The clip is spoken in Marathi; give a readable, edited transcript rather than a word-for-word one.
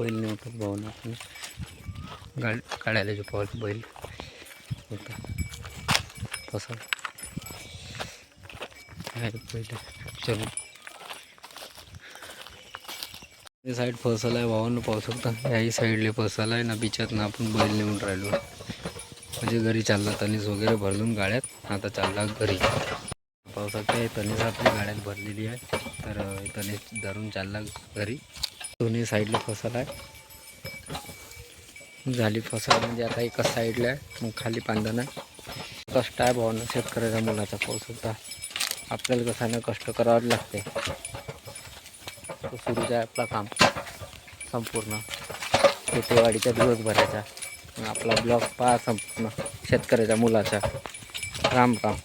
बैल नव्हतं भावना आपण काढायला जो पावलं बैल होता फसल पहिले चलो साईड फसल आहे भावानं पाहू शकता. याही साईडले फसल आहे ना बिचात ना आपण बैल नेऊन राहिलो म्हणजे घरी चालला तनीस वगैरे भरलून गाड्यात आता चालला घरी. पाहू शकता हे तनीस आपली गाड्यात भरलेली आहे तर तनीस धरून चालला घरी. दोन्ही साईडला फसल आहे झाली फसल म्हणजे आता एकाच साईडला आहे मग खाली पांधन आहे. कष्ट आहे भावानं शेतकऱ्याच्या मुलाचा पाहू शकता. आपल्याला कसं ना कष्ट करावं लागते. सुरूच आहे आपला काम संपूर्ण खेतीवाडीच्या दिवसभराचा. आपला ब्लॉग पहा संपूर्ण शेतकऱ्याच्या मुलाचा. राम राम.